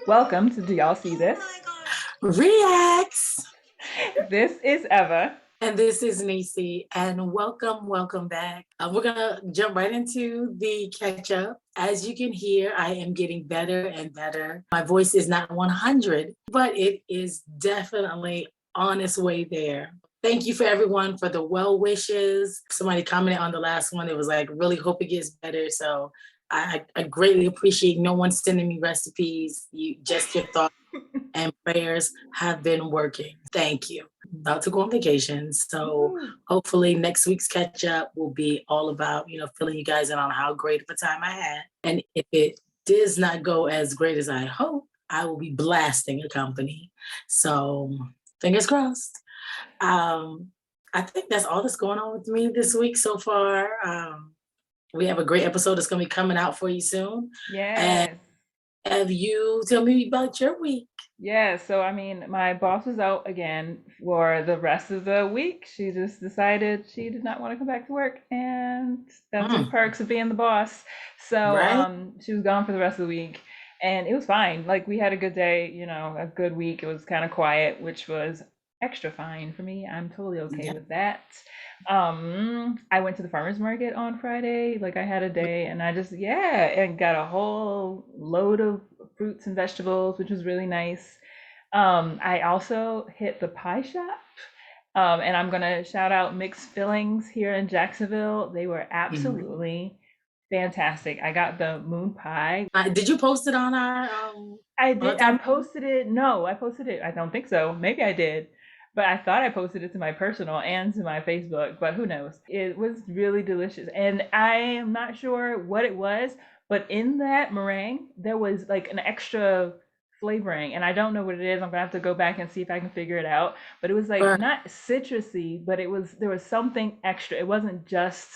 Welcome to Do Y'all See This? Reacts. This is Eva. And this is Neci, and welcome back. We're gonna jump right into the catch up. As you can hear, I am getting better and better. My voice is not 100, but it is definitely on its way there. Thank you for everyone for the well wishes. Somebody commented on the last one. It was like, really hope it gets better. So I greatly appreciate no one sending me recipes. Just your thoughts and prayers have been working. Thank you. About to go on vacation. So hopefully next week's catch up will be all about, filling you guys in on how great of a time I had. And if it does not go as great as I hope, I will be blasting a company. So fingers crossed. I think that's all that's going on with me this week so far. We have a great episode that's going to be coming out for you soon. Yes. And have you tell me about your week? Yeah, so my boss was out again for the rest of the week. She just decided she did not want to come back to work, and that's the perks of being the boss. So Right? She was gone for the rest of the week, and it was fine. Like, we had a good day, a good week. It was kind of quiet, which was extra fine for me. I'm totally okay Yeah. with that. I went to the farmers market on Friday. Like, I had a day, and and got a whole load of fruits and vegetables, which was really nice. I also hit the pie shop. And I'm gonna shout out Mixed Fillings here in Jacksonville. They were absolutely fantastic. I got the moon pie. Did you post it on our? I did. I posted it. No, I posted it. I don't think so. Maybe I did. But I thought I posted it to my personal and to my Facebook, but who knows? It was really delicious. And I am not sure what it was, but in that meringue, there was like an extra flavoring. And I don't know what it is. I'm gonna have to go back and see if I can figure it out. But it was like not citrusy, but there was something extra. It wasn't just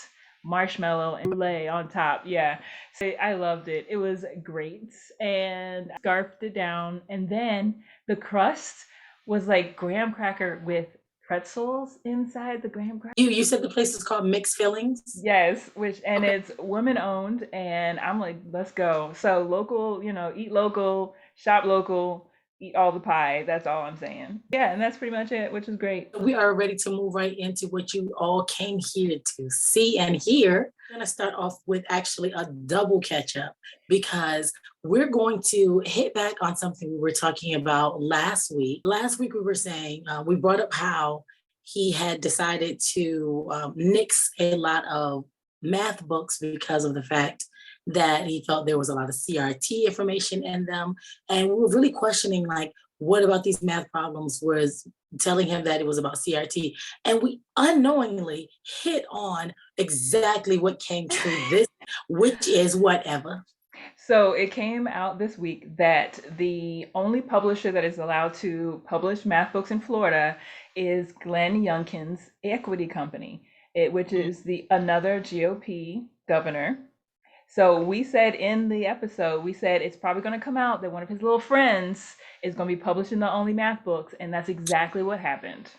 marshmallow and brulee on top. Yeah. So I loved it. It was great. And I scarfed it down. And then the crust was like graham cracker with pretzels inside the graham cracker. You said the place is called Mixed Fillings? Yes, it's women owned, and I'm like, let's go. So local, eat local, shop local, eat all the pie. That's all I'm saying. Yeah, and that's pretty much it, which is great. We are ready to move right into what you all came here to see and hear. I'm going to start off with actually a double catch up because we're going to hit back on something we were talking about last week. Last week, we were saying, we brought up how he had decided to nix a lot of math books because of the fact that he felt there was a lot of CRT information in them. And we were really questioning, like, what about these math problems was telling him that it was about CRT. And we unknowingly hit on exactly what came true this, which is whatever. So it came out this week that the only publisher that is allowed to publish math books in Florida is Glenn Youngkin's Equity Company, which is another GOP governor. So we said in the episode, it's probably going to come out that one of his little friends is going to be publishing the only math books, and that's exactly what happened.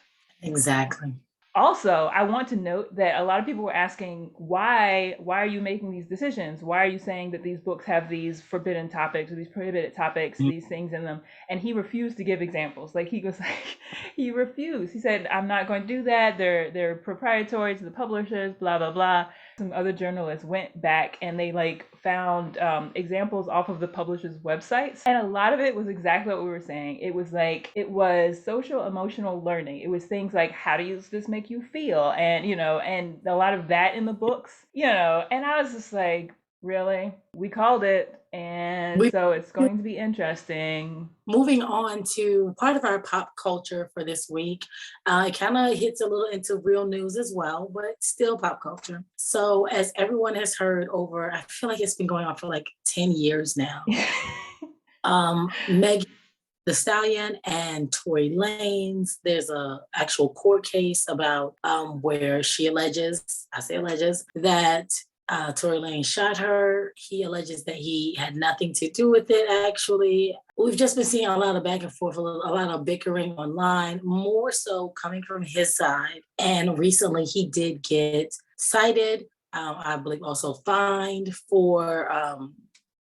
Exactly. Also, I want to note that a lot of people were asking, why are you making these decisions? Why are you saying that these books have these forbidden topics or these prohibited topics, these things in them? And he refused to give examples. Like, he was like, he refused. He said, I'm not going to do that. They're proprietary to the publishers, blah, blah, blah. Some other journalists went back and they found examples off of the publishers' websites. And a lot of it was exactly what we were saying. It was social emotional learning. It was things like, how does this make you feel? And, and a lot of that in the books, and I was just like, really? We called it. And so it's going to be interesting. Moving on to part of our pop culture for this week. It kind of hits a little into real news as well, but still pop culture. So as everyone has heard over, I feel like it's been going on for like 10 years now. Meg Thee Stallion and Tory Lanez. There's a actual court case about where she alleges that Tory Lanez shot her. He alleges that he had nothing to do with it, actually. We've just been seeing a lot of back and forth, a lot of bickering online, more so coming from his side. And recently he did get cited, I believe also fined for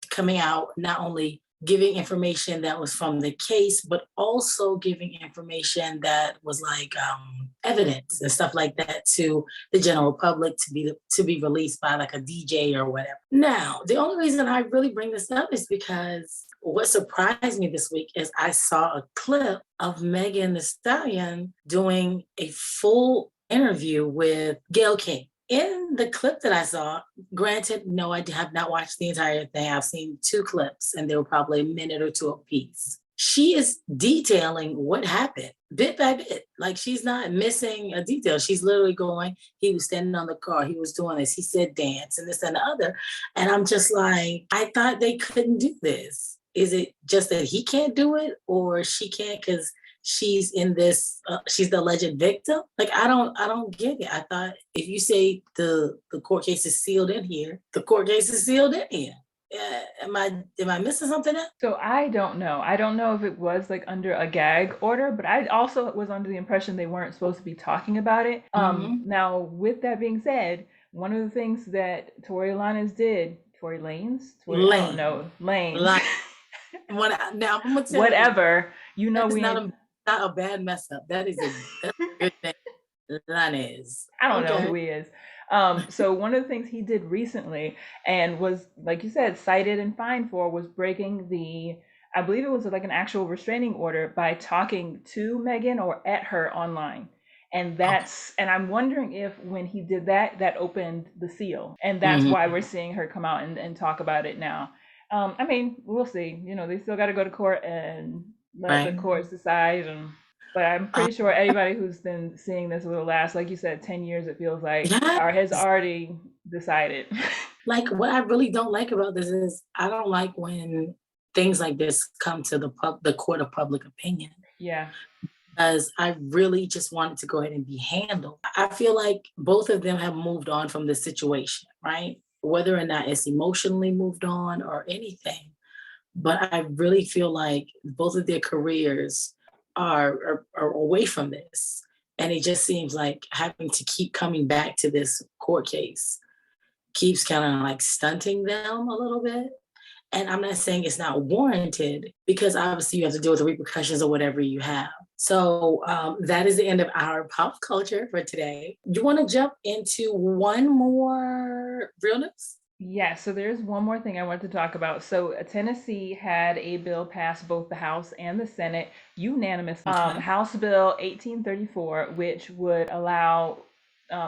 coming out not only giving information that was from the case, but also giving information that was like evidence and stuff like that to the general public to be released by like a DJ or whatever. Now, the only reason I really bring this up is because what surprised me this week is I saw a clip of Megan Thee Stallion doing a full interview with Gayle King. In the clip that I saw, granted, no, I have not watched the entire thing. I've seen 2 clips and they were probably a minute or 2 apiece. She is detailing what happened bit by bit. Like she's not missing a detail. She's literally going, he was standing on the car, he was doing this, he said dance and this and the other. And I'm just like, I thought they couldn't do this. Is it just that he can't do it or she can't because she's in this she's the alleged victim? Like I don't get it. I thought if you say the court case is sealed in here, the court case is sealed in here. Am I missing something else? So I don't know. I don't know if it was like under a gag order, but I also was under the impression they weren't supposed to be talking about it. Now, with that being said, one of the things that Tory Lanez did, Tory Lanez, Tory, I don't know, Lanes, Now I'm gonna tell whatever. You know, that's we not a bad mess up. That's a good thing. Lanez. I don't know who he is. So one of the things he did recently and was, like you said, cited and fined for was breaking the, I believe it was like an actual restraining order by talking to Megan or at her online. And that's, and I'm wondering if when he did that, that opened the seal. And that's why we're seeing her come out and talk about it now. I mean, we'll see. You know, they still got to go to court and let the courts decide. But I'm pretty sure anybody who's been seeing this will last, like you said, 10 years, it feels like, or has already decided. Like what I really don't like about this is I don't like when things like this come to the court of public opinion. Yeah. Because I really just want it to go ahead and be handled. I feel like both of them have moved on from the situation, right? Whether or not it's emotionally moved on or anything. But I really feel like both of their careers are away from this. And it just seems like having to keep coming back to this court case keeps kind of like stunting them a little bit. And I'm not saying it's not warranted because obviously you have to deal with the repercussions of whatever you have. So that is the end of our pop culture for today. You want to jump into one more real news? Yeah, so there's one more thing I want to talk about. So Tennessee had a bill pass both the House and the Senate unanimously. Okay. House Bill 1834, which would allow,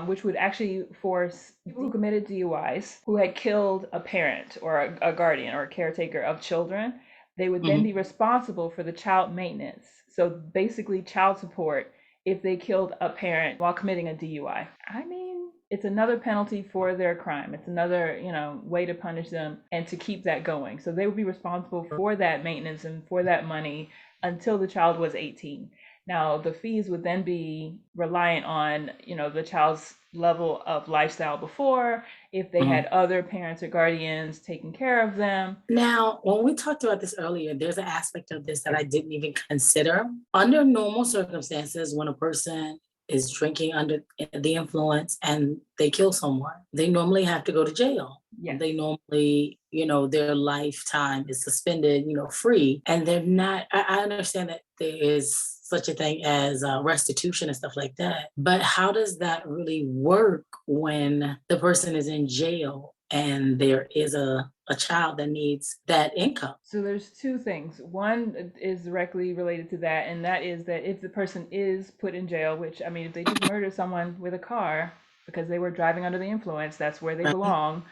which would actually force people who committed DUIs, who had killed a parent or a guardian or a caretaker of children, they would then be responsible for the child maintenance. So basically child support if they killed a parent while committing a DUI. I mean, it's another penalty for their crime. It's another, you know, way to punish them and to keep that going. So they would be responsible for that maintenance and for that money until the child was 18. Now, the fees would then be reliant on, you know, the child's level of lifestyle before, if they had other parents or guardians taking care of them. Now, when we talked about this earlier, there's an aspect of this that I didn't even consider. Under normal circumstances, when a person is drinking under the influence and they kill someone, they normally have to go to jail. Yes. They normally, you know, their lifetime is suspended, you know, free. And they're not, I understand that there is such a thing as restitution and stuff like that. But how does that really work when the person is in jail and there is a child that needs that income? So there's two things. One is directly related to that, and that is that if the person is put in jail, which, I mean, if they just murder someone with a car because they were driving under the influence, that's where they belong.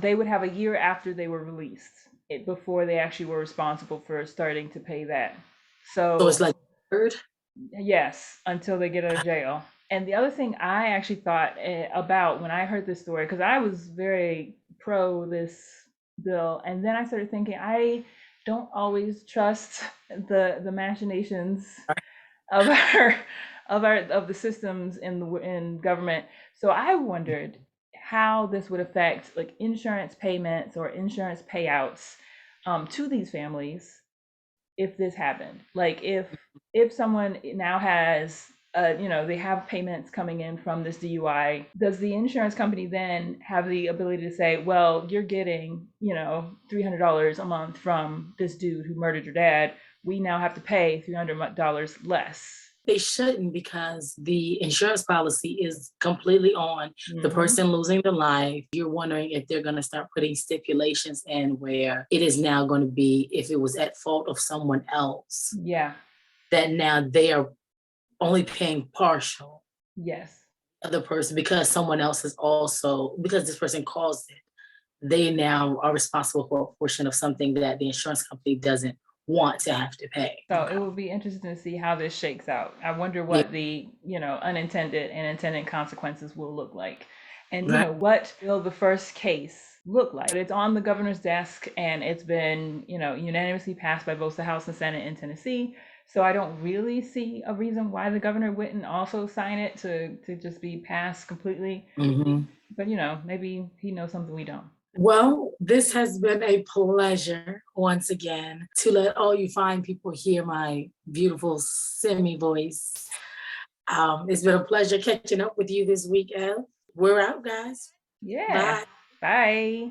They would have a year after they were released before they actually were responsible for starting to pay that. So it's like third? Yes, until they get out of jail. And the other thing I actually thought about when I heard this story, because I was very pro this bill, and then I started thinking I don't always trust the machinations of the systems in government. So I wondered how this would affect like insurance payments or insurance payouts to these families if this happened. Like if someone now has they have payments coming in from this DUI, does the insurance company then have the ability to say, well, you're getting, $300 a month from this dude who murdered your dad. We now have to pay $300 less. They shouldn't, because the insurance policy is completely on the person losing their life. You're wondering if they're going to start putting stipulations in where it is now going to be, if it was at fault of someone else, Yeah. that now they are only paying partial. Yes. Of the person, because someone else is also, because this person caused it, they now are responsible for a portion of something that the insurance company doesn't want to have to pay. So it will be interesting to see how this shakes out. I wonder what the, unintended and intended consequences will look like. And, what will the first case look like? It's on the governor's desk, and it's been, unanimously passed by both the House and Senate in Tennessee. So I don't really see a reason why the governor wouldn't also sign it to just be passed completely. But, maybe he knows something we don't. Well, this has been a pleasure once again to let all you fine people hear my beautiful semi voice. It's been a pleasure catching up with you this week, Elle. We're out, guys. Yeah. Bye. Bye.